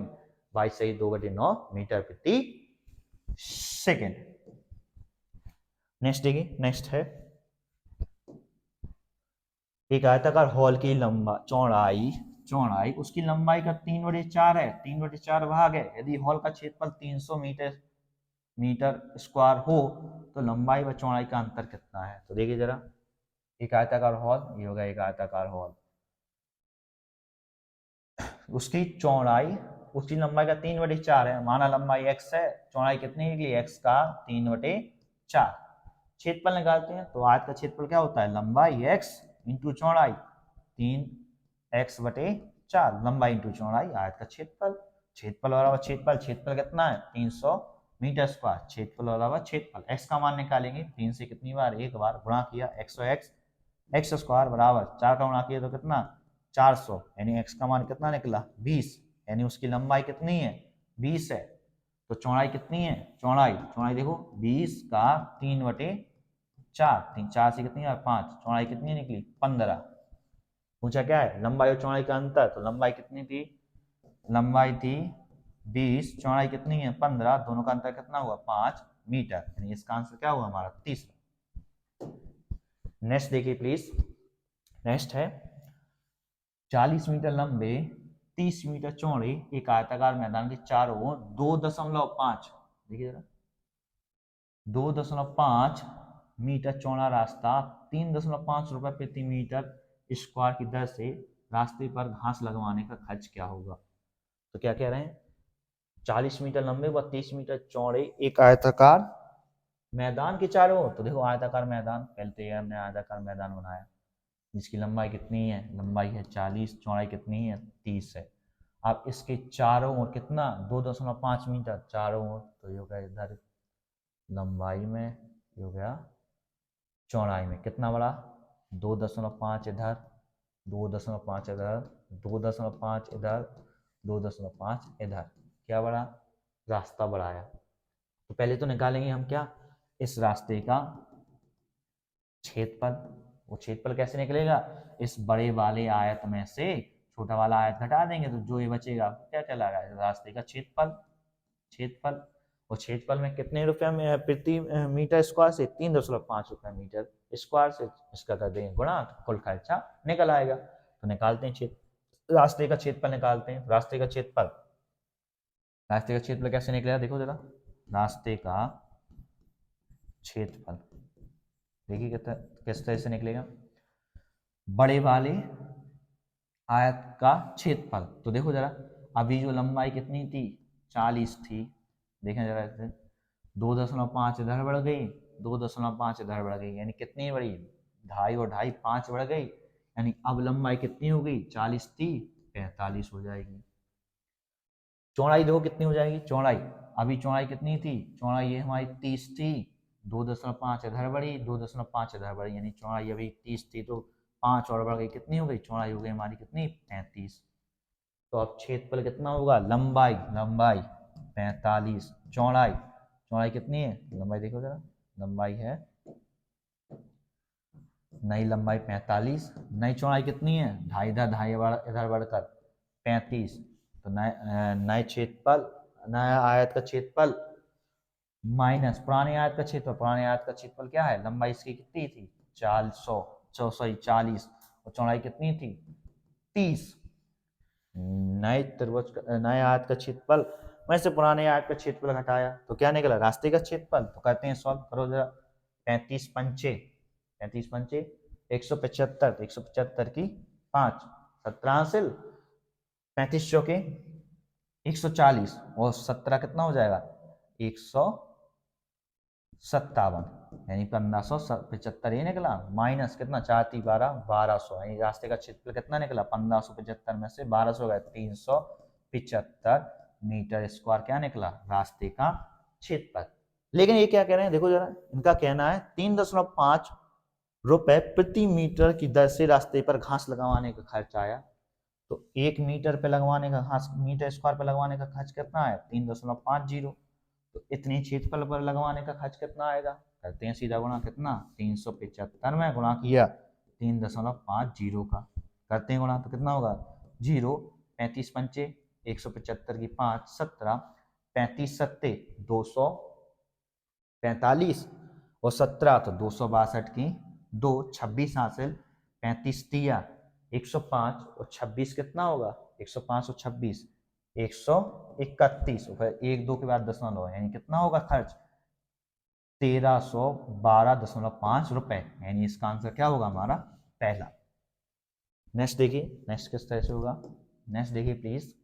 22 सही 2/9 मीटर प्रति सेकेंड। नेक्स्ट देखिए, नेक्स्ट है एक आयताकार हॉल की चौड़ाई उसकी लंबाई का 3/4 है, 3/4 भाग है। यदि हॉल का क्षेत्रफल 300 मीटर स्क्वायर हो तो लंबाई व चौड़ाई का अंतर कितना है। तो देखिए जरा, एक आयताकार हॉल, ये होगा एक आयताकार हॉल, उसकी चौड़ाई उसकी लंबाई का 3/4 है, माना लंबाई x है, चौड़ाई कितनी निकली x का 3/4। क्षेत्रफल निकालते हैं तो आयत का क्षेत्रफल क्या होता है, लंबाई x इंटू चौड़ाई 3x/4, लंबाई इंटू चौड़ाई आयत का क्षेत्रफल, क्षेत्रफल बराबर क्षेत्रफल, क्षेत्रफल कितना है 300 मीटर स्क्वायर, क्षेत्रफल बराबर क्षेत्रफल, x का मान निकालेंगे 3 से कितनी बार, एक बार गुणा किया, x स्क्वायर बराबर 4 का गुणा किया तो कितना 400, यानी x का मान कितना निकला 20, यानी उसकी लंबाई कितनी है 20 है। तो चौड़ाई कितनी है, चौड़ाई देखो 20 का 3/4, 4 से कितनी है 5, चौड़ाई कितनी निकली 15। पूछा क्या है लंबाई और चौड़ाई का अंतर, तो लंबाई कितनी थी, लंबाई थी 20, चौड़ाई कितनी है 15, दोनों का अंतर कितना हुआ 5 मीटर, यानी इसका आंसर क्या हुआ हमारा 30। नेक्स्ट देखिए प्लीज, नेक्स्ट है 40 मीटर लंबे 30 मीटर चौड़े एक आयताकार मैदान के चारों ओर 2.5, देखिए जरा 2.5 मीटर चौड़ा रास्ता 3.5 रुपए प्रति मीटर स्क्वायर की दर से रास्ते पर घास लगवाने का खर्च क्या होगा। तो क्या कह रहे हैं 40 मीटर लंबे व 30 मीटर चौड़े एक आयताकार मैदान के चारों ओर, तो देखो आयताकार मैदान, पहले तो हमने आयताकार मैदान बनाया जिसकी लंबाई कितनी है, लंबाई है 40, चौड़ाई कितनी है 30 है। अब इसके चारों ओर कितना 2.5 मीटर चारों ओर, तो ये हो गया इधर लंबाई में, ये हो गया चौड़ाई में, कितना बड़ा 2.5 इधर, 2.5 इधर, 2.5 इधर, 2.5 इधर, क्या बड़ा रास्ता बढ़ाया। तो पहले तो निकालेंगे हम क्या, इस रास्ते का क्षेत्रफल, वो क्षेत्रफल कैसे निकलेगा, इस बड़े वाले आयत में से छोटा वाला आयत घटा देंगे तो जो ये बचेगा क्या कहलाएगा रास्ते का क्षेत्रफल, और क्षेत्रफल में कितने रुपए में प्रति मीटर स्क्वायर से 3.5 रुपए मीटर स्क्वायर से, इसका कर देंगे गुणा तो कुल खर्चा निकल आएगा। तो निकालते हैं रास्ते का क्षेत्रफल निकालते हैं, रास्ते का क्षेत्रफल कैसे निकलेगा, देखो जरा रास्ते का क्षेत्रफल देखिए किस तरह से निकलेगा, बड़े वाले आयत का क्षेत्रफल, तो देखो जरा अभी जो लंबाई कितनी थी 40 थी, देखें जरा 2.5 इधर बढ़ गई, 2.5 इधर बढ़ गई, यानी कितनी बढ़ी 2.5 और 2.5 5 बढ़ गई, यानी अब लंबाई कितनी हो गई 40 थी 45 हो जाएगी। चौड़ाई देखो कितनी हो जाएगी, अभी चौड़ाई कितनी थी, चौड़ाई ये हमारी 30 थी, 2.5 इधर बढ़ी, 2.5 इधर बढ़ी, यानी चौड़ाई अभी 30 थी तो 5 और बढ़ गई, कितनी हो गई चौड़ाई हो गई हमारी कितनी 35। तो अब क्षेत्रफल कितना होगा, लंबाई 45, चौड़ाई कितनी है, लंबाई देखो जरा, लंबाई है नई लंबाई 45, नई चौड़ाई कितनी है 2.5 इधर 2.5 इधर बढ़कर 35, तो नए क्षेत्रफल नया आयत का क्षेत्रफल माइनस पुराने आयत का क्षेत्रफल क्या है, लंबाई इसकी कितनी थी 40 और चौड़ाई कितनी थी 30, नए आयत का क्षेत्रफल में से पुराने आयत का क्षेत्रफल घटाया तो क्या निकला रास्ते का क्षेत्रफल। तो कहते हैं सॉल्व करो जरा, 35 पंचे 175, 175 की 5, 17 से 35 चौके 140 और 17 कितना हो जाएगा 157, यानी 1575 ये निकला, माइनस कितना 4×3=12, 1200, यानी रास्ते का क्षेत्रफल कितना निकला, 1575 में से 1200 गए, 375 मीटर स्क्वायर क्या निकला रास्ते का क्षेत्रफल। लेकिन ये क्या कह रहे हैं, देखो जरा, इनका कहना है 3.5 रुपए प्रति मीटर की दर से रास्ते पर घास लगवाने का खर्च आया। तो 1 मीटर पे लगवाने का घास, मीटर स्क्वायर पे लगवाने का खर्च कितना है, 3.50। तो इतने क्षेत्रफल पर लगवाने का खर्च कितना आएगा, करते हैं सीधा गुणा, कितना 375 में गुणा किया 3.50 का, करते हैं गुणा तो कितना होगा 0, 35 पंचे 175 की 5, 17, 35 सत्ते 245 और 17 तो 262 की 2, 26 हासिल, 35 तिया 105 और 26 कितना होगा, 105 और 26 131, फिर 1 2 के बाद दशमलव, यानी कितना होगा खर्च 1312.5 रुपए, यानी इसका आंसर क्या होगा हमारा पहला। नेक्स्ट देखिए, नेक्स्ट किस तरह से होगा, नेक्स्ट देखिए प्लीज।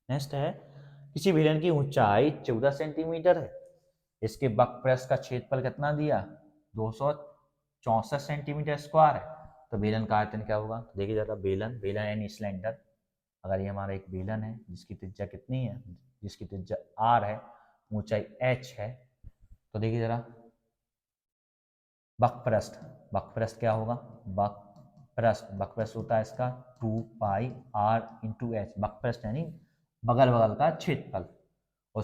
नेक्स्ट है, किसी विलन की ऊंचाई 14 सेंटीमीटर है, इसके वक्रपृष्ठ का क्षेत्रफल कितना दिया 264 सेंटीमीटर स्क्वायर है, तो बेलन का आयतन क्या होगा। तो देखिए जरा, बेलन, बेलन यानी सिलेंडर, अगर ये हमारा एक बेलन है जिसकी त्रिज्या कितनी है, जिसकी त्रिज्या r है, ऊंचाई h है, तो देखिए जरा वक्रपृष्ठ, वक्रपृष्ठ क्या होगा, वक्रपृष्ठ, वक्रपृष्ठ होता है इसका 2πr × h, वक्रपृष्ठ यानी बगल बगल का क्षेत्रफल, और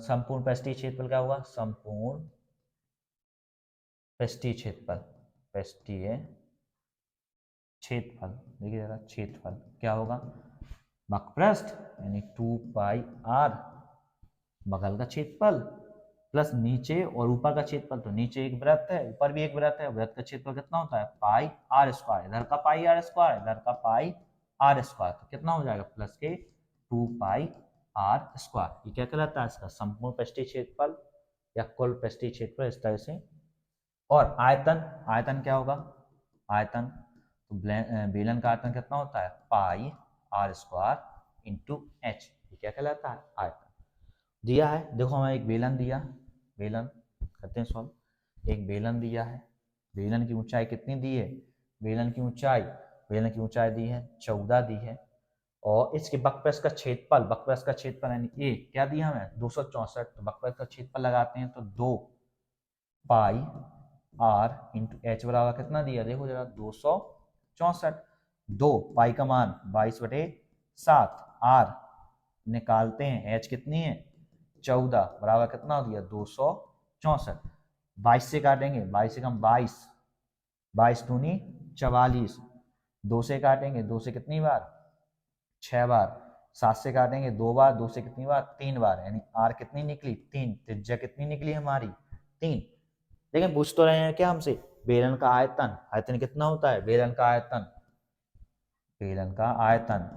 संपूर्ण पृष्ठीय क्षेत्रफल क्या होगा, संपूर्ण पृष्ठीय क्षेत्रफल, पृष्ठीय क्षेत्रफल, देखिए जरा क्षेत्रफल क्या होगा, वक्रपृष्ठ यानी 2πr बगल का क्षेत्रफल प्लस नीचे और ऊपर का क्षेत्रफल, तो नीचे एक वृत्त है, ऊपर भी एक वृत्त है, वृत्त का क्षेत्रफल कितना होता है πr², इधर का πr², इधर का πr², तो कितना हो जाएगा प्लस के 2πr², ये क्या कहलाता है इसका संपूर्ण पृष्ठीय क्षेत्रफल या कुल पृष्ठीय क्षेत्रफल, इस तरह से। और आयतन, आयतन क्या होगा, आयतन तो बेलन का आयतन कितना होता है πr² × h, ये क्या कहलाता है आयतन। दिया है, देखो हमें एक बेलन दिया, बेलन करते हैं सॉल्व, एक बेलन दिया है, बेलन की ऊंचाई कितनी दी है, बेलन की ऊंचाई दी है 14 दी है, और इसके वक्रपृष्ठ का क्षेत्रफल, वक्रपृष्ठ का क्षेत्रफल यानी ए क्या दिया हमें 264, तो वक्रपृष्ठ का क्षेत्रफल लगाते हैं तो 2πr × h बराबर कितना दिया, देखो जरा 264, 2 पाई का मान 22/7, r निकालते हैं, h कितनी है 14 बराबर कितना दिया 264, 22 से काटेंगे, 22 से कम 22, 22 दूनी 44, 2 से काटेंगे, 2 से कितनी बार 6 बार, 7 से काटेंगे 2 बार, 2 से कितनी बार 3 बार, यानी r कितनी निकली 3, त्रिज्या कितनी निकली हमारी 3। लेकिन पूछ तो रहे हैं क्या हमसे, बेलन का आयतन, आयतन कितना होता है, बेलन का आयतन, बेलन का आयतन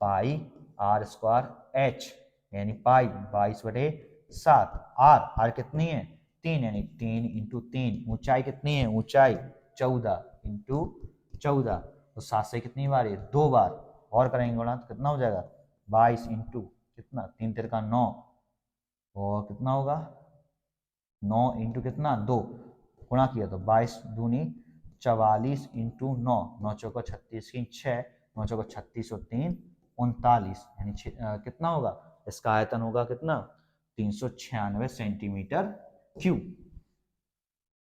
πr² h यानी पाई 22/7, r कितनी है 3, यानी 3 × 3, ऊंचाई कितनी है, ऊंचाई 14 × 14, तो 7 से कितनी बार है 2 बार, और करेंगे गुणा तो कितना हो जाएगा 22 × कितना 3 तिरका 9, और कितना होगा 9 × कितना 2, गुणा किया तो 22 दूनी 44 × 9, 9 चौको 36 की 6, 9 चौको 36 और 3 39, यानी कितना होगा इसका आयतन होगा कितना 396 सेंटीमीटर क्यूब,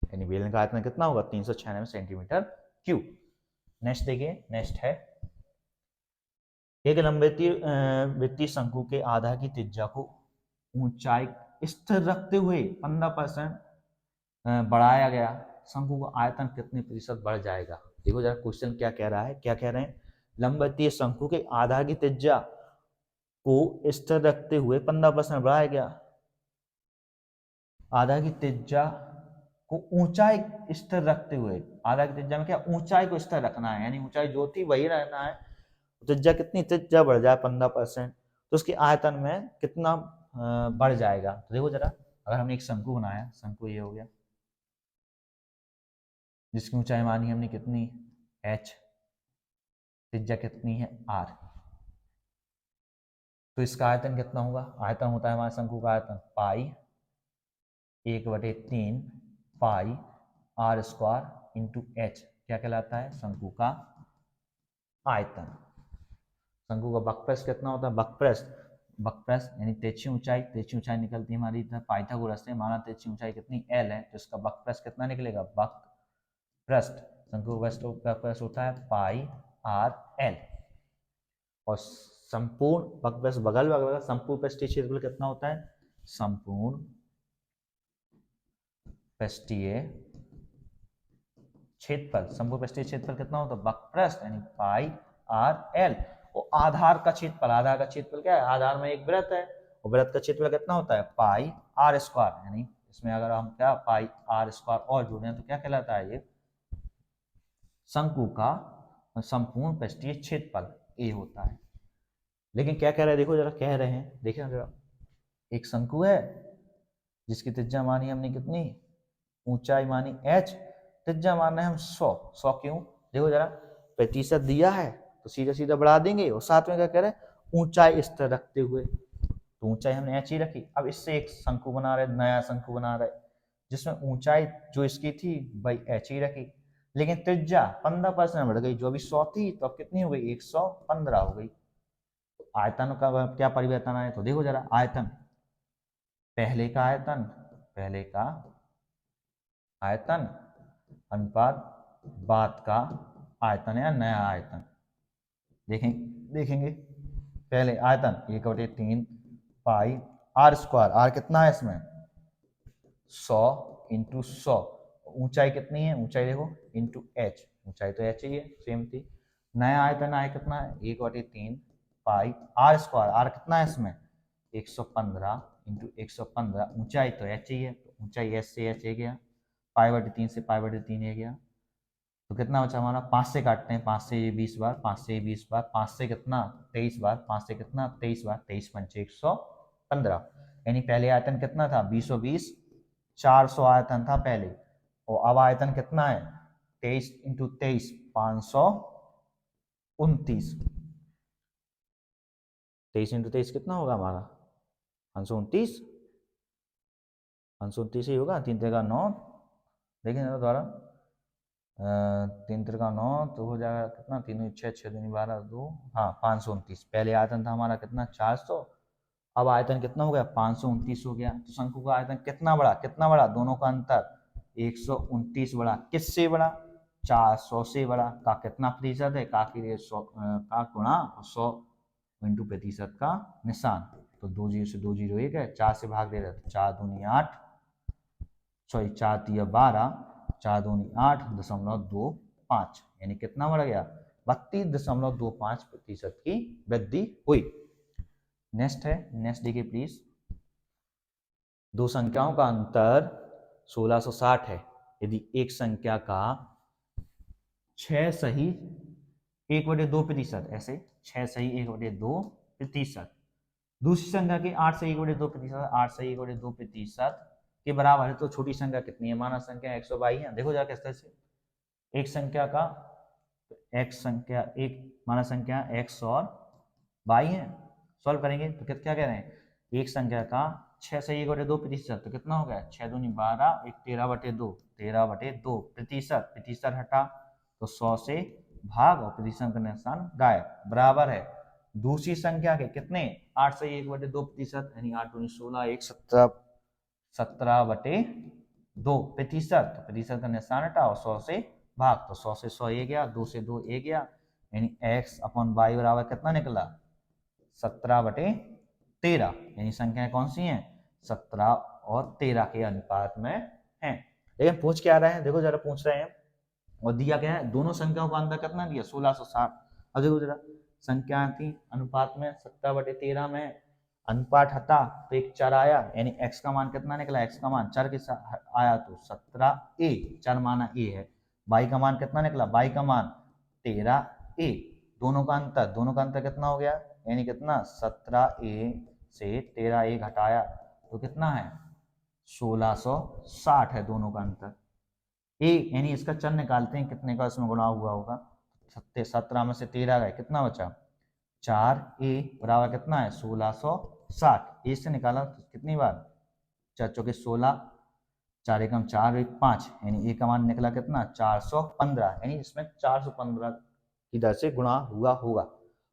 यानी बेलन का आयतन कितना होगा 396 सेंटीमीटर क्यूब। नेक्स्ट देखिए, नेक्स्ट है, एक लंबे वृत्तीय शंकु के आधार की त्रिज्या को ऊंचाई स्थिर रखते हुए 15% बढ़ाया गया, शंकु का आयतन कितने प्रतिशत बढ़ जाएगा। देखो जरा क्वेश्चन क्या कह रहा है, क्या कह रहे हैं, लंबवतीय शंकु के आधार की त्रिज्या को स्थिर रखते हुए 15% बढ़ाया गया, आधार की त्रिज्या को ऊंचाई स्थिर रखते हुए, आधार की त्रिज्या में क्या ऊंचाई को स्थिर रखना है, यानी ऊंचाई जो थी वही रहना है, त्रिज्या कितनी, त्रिज्या बढ़ जाए 15%, तो उसके आयतन में कितना बढ़ जाएगा। तो देखो जरा, अगर हमने एक शंकु बनाया, शंकु ये हो गया, जिसकी ऊंचाई मानी हमने कितनी h, त्रिज्या कितनी है r, तो इसका आयतन कितना होगा, आयतन होता है हमारे शंकु का आयतन पाई 1/3 पाई आर स्क्वायर इंटू एच, क्या कहलाता है, शंकु का आयतन। शंकु का बकप्रस्थ कितना होता है, बकप्रस्थ यानी तिरछी ऊंचाई निकलती है हमारी इधर पाइथागोरस से, हमारा तिरछी ऊंचाई कितनी एल है, तो इसका बकप्रस्थ कितना निकलेगा, बकप्रस्थ शंकु का बकप्रस्थ होता है पाई आर एल। और संपूर्ण बकप्रस्थ बगल बगल संपूर्ण पृष्ठीय क्षेत्रफल कितना होता है, संपूर्ण पृष्ठीय क्षेत्रफल कितना होता है, बकप्रस्थ यानी पाई आर एल। और आधार का क्षेत्रफल क्या है, आधार में एक वृत्त है और वृत्त का क्षेत्रफल कितना होता है, पाई आर स्क्वायर, यानी इसमें अगर हम क्या पाई आर स्क्वायर और जोड़ें तो क्या कहलाता है, ये शंकु का संपूर्ण पृष्ठीय क्षेत्रफल ए होता है। लेकिन क्या कह रहे हैं, देखो जरा कह रहे हैं, देखिए जरा, एक शंकु है जिसकी त्रिज्या मानी हमने कितनी, ऊंचाई मानी h, त्रिज्या मानना है हम 100 क्यों, देखो जरा प्रतिशत दिया है तो सीधा सीधा बढ़ा देंगे, और साथ में क्या कह रहे हैं ऊंचाई स्थिर रखते हुए, तो ऊंचाई हमने h ही रखी। अब इससे एक शंकु बना रहे, नया शंकु बना रहे जिसमें ऊंचाई जो इसकी थी भाई h ही रखी, लेकिन त्रिज्या 15% बढ़ गई, जो अभी 100 थी तो अब कितनी हो गई, 115 हो गई। तो आयतन का क्या परिवर्तन आया, तो देखो जरा आयतन, पहले का आयतन अनुपात बाद का आयतन या नया आयतन, देखेंगे पहले आयतन 1/3 पाई आर स्क्वायर, आर कितना है इसमें 100 इंटू 100, ऊंचाई कितनी है, ऊंचाई देखो इंटू एच, ऊंचाई तो एच ही है सेम थी। नया आयतन आया कितना है 1/3 पाई आर स्क्वायर, आर कितना है इसमें 115 इंटू 115, ऊंचाई तो एच ही है तो ऊंचाई एच से एच है गया, पाई/3 से पाई/3 है गया, तो कितना बचा हमारा, 5 से काटते हैं, 5 से ये 20 बार, 5 से ये 20 बार, 5 से कितना 23 बार, 5 से कितना 23 बार, 23 पंचे 115, यानी पहले आयतन कितना था 220, 400 आयतन था पहले, और अब आयतन कितना है 23 इंटू 23 529, 23 इंटू 23 कितना होगा हमारा 529, 529 ही होगा, 3 का 9, देखें द्वारा 3 का 9 तो हो जाएगा कितना, 3 6 6 दूनी 12 2, हाँ 529। पहले आयतन था हमारा कितना 400, अब आयतन कितना हो गया 529 हो गया। तो शंकु का आयतन कितना बड़ा, दोनों का अंतर 129 बड़ा, किससे बड़ा 400 से बड़ा, का कितना प्रतिशत है, का के लिए 100 का गुणा 100 इंटू प्रतिशत का निशान, तो 2 0 से 2 0 1 है, 4 से भाग दे रहे तो 4 दूनी 8, सॉरी 4 3 12, 4 दूनी 8.25, यानी कितना बढ़ गया 32.25% की वृद्धि हुई। नेक्स्ट देखिए प्लीज, दो संख्याओं का अंतर 1660 है, यदि एक संख्या का 6 सही 1/2%, ऐसे 6 सही 1/2%, दूसरी संख्या के 8 सही 1/2%, 8 सही 1/2% के बराबर है, तो छोटी संख्या कितनी है, माना संख्या 122 है। देखो जरा किस तरह से, एक संख्या का माना संख्या x और y है, सॉल्व करेंगे तो क्या कह रहे हैं, एक संख्या का 6 से 1/2%, तो कितना हो गया 6 दूनी 12, 1 13/2 प्रतिशत हटा तो 100 से भाग और प्रतिशत का निशान गायब, बराबर है दूसरी संख्या के कितने 8 से 1/2%, यानी 8 दूनी 16, 1 17/2 प्रतिशत का निशान हटा और 100 से भाग, तो 100 से 100 ए गया, 2 से 2 ए गया, यानी x/y बराबर कितना निकला 17/13, यानी संख्याएं कौन सी हैं 17 और 13 के अनुपात में हैं। लेकिन पूछ क्या रहे हैं, देखो जरा पूछ रहे हैं और दिया क्या है, दोनों संख्याओं का अंतर कितना दिया 1660। अब देखो जरा संख्या थी अनुपात में 17/13 में, अनुपात हटा तो एक चर आया, यानी x का मान कितना निकला, x का मान चर के साथ आया तो 17a, चर माना a है, y का मान कितना निकला, y का मान 13a, दोनों का अंतर कितना हो गया, यानी कितना 17a से 13a घटाया तो कितना है 1660 है दोनों का अंतर। a यानी इसका चर निकालते हैं कितने का इसमें गुणा हुआ होगा, 17 में से 13 गए कितना बचा 4a बराबर कितना है 1660। ए से निकाला तो कितनी बार, 4 चौके 16, 4 एकम 4 एक 5, यानी ए का मान निकला कितना 415, यानी इसमें 415 की दर से गुणा हुआ होगा।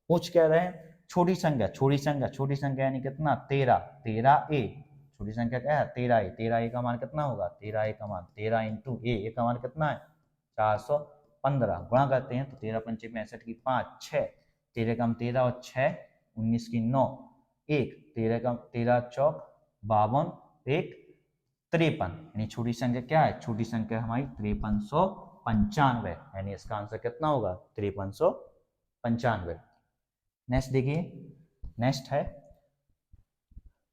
पूछ कह रहे हैं छोटी संख्या, छोटी संख्या यानी कितना 13, 13a, छोटी संख्या क्या है 13a, 13a का मान कितना होगा 13a का मान 13 इंटू ए का मान कितना है 415, गुणा करते हैं तो 13 पंचे 65 की 5 6, 13 कम 13 और 6 19 की 9 1, 13 कम 13 चौक 52 1 53, यानी छोटी संख्या क्या है, छोटी संख्या हमारी 5395, यानी इसका आंसर कितना होगा 5395। नेक्स्ट देखिए, नेक्स्ट है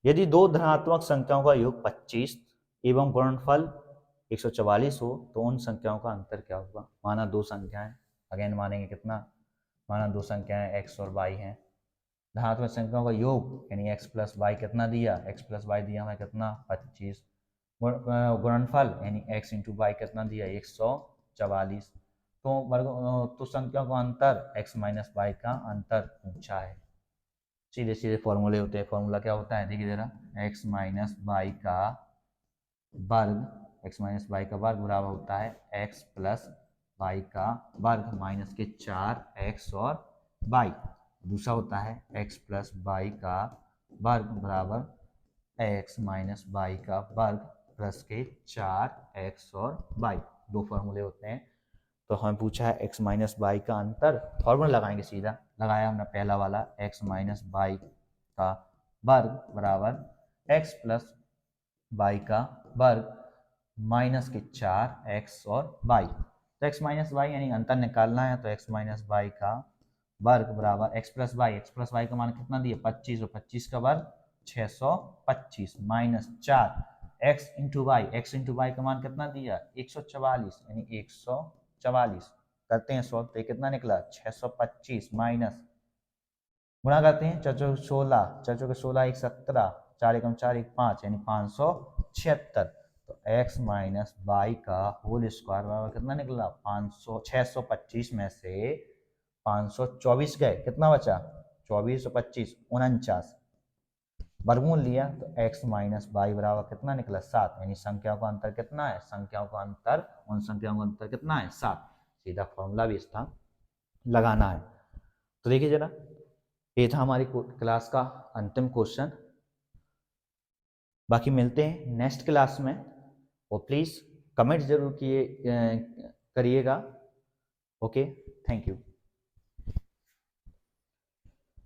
यदि दो धनात्मक संख्याओं का योग 25 एवं गुणनफल 144 हो तो उन संख्याओं का अंतर क्या होगा। माना दो संख्याएं, अगेन मानेंगे कितना, माना दो संख्याएं x और y हैं, धनात्मक संख्याओं का योग यानी x प्लस वाई कितना दिया, x प्लस वाई दिया हमें कितना 25, गुणनफल यानी x इंटू वाई कितना दिया 144, तो संख्याओं का अंतर x माइनस वाई का अंतर पूछा है। सीधे सीधे फॉर्मूले होते हैं, फॉर्मूला क्या होता है देखिए जरा, x माइनस वाई का वर्ग, x माइनस वाई का वर्ग बराबर होता है x प्लस वाई का वर्ग माइनस के 4x और y, दूसरा होता है x प्लस वाई का वर्ग बराबर x माइनस वाई का वर्ग प्लस के 4x और y, दो फॉर्मूले होते हैं। तो हमें पूछा है x माइनस वाई का अंतर, फॉर्मूला लगाएंगे, सीधा लगाया हमने पहला वाला x माइनस वाई का वर्ग बराबर x प्लस वाई का वर्ग माइनस के 4x और y, तो x माइनस वाई यानी अंतर निकालना है, तो x माइनस वाई का वर्ग बराबर x प्लस वाई का मान कितना दिया 25, और 25 का वर्ग 625 माइनस 4 x इंटू वाई का मान कितना दिया 144, यानी 144 करते हैं 100 तो कितना निकला 625 माइनस, गुणा करते हैं 4 16, 4 16 1 17, 4 एकम 4 1 5, यानी 576, तो x माइनस वाई का होल स्क्वायर बराबर कितना निकला 500, 625 में से 524 गए, कितना बचा 24 और 25 49, वर्गमूल लिया तो x माइनस वाई बराबर कितना निकला 7, यानी संख्याओं का अंतर कितना है, संख्याओं का अंतर, उन संख्याओं का अंतर कितना है 7, सीधा फॉर्मूला भी इसका लगाना है। तो देखिए जरा, ये था हमारी क्लास का अंतिम क्वेश्चन, बाकी मिलते हैं नेक्स्ट क्लास में, और प्लीज़ कमेंट जरूर करिएगा। Okay, thank you.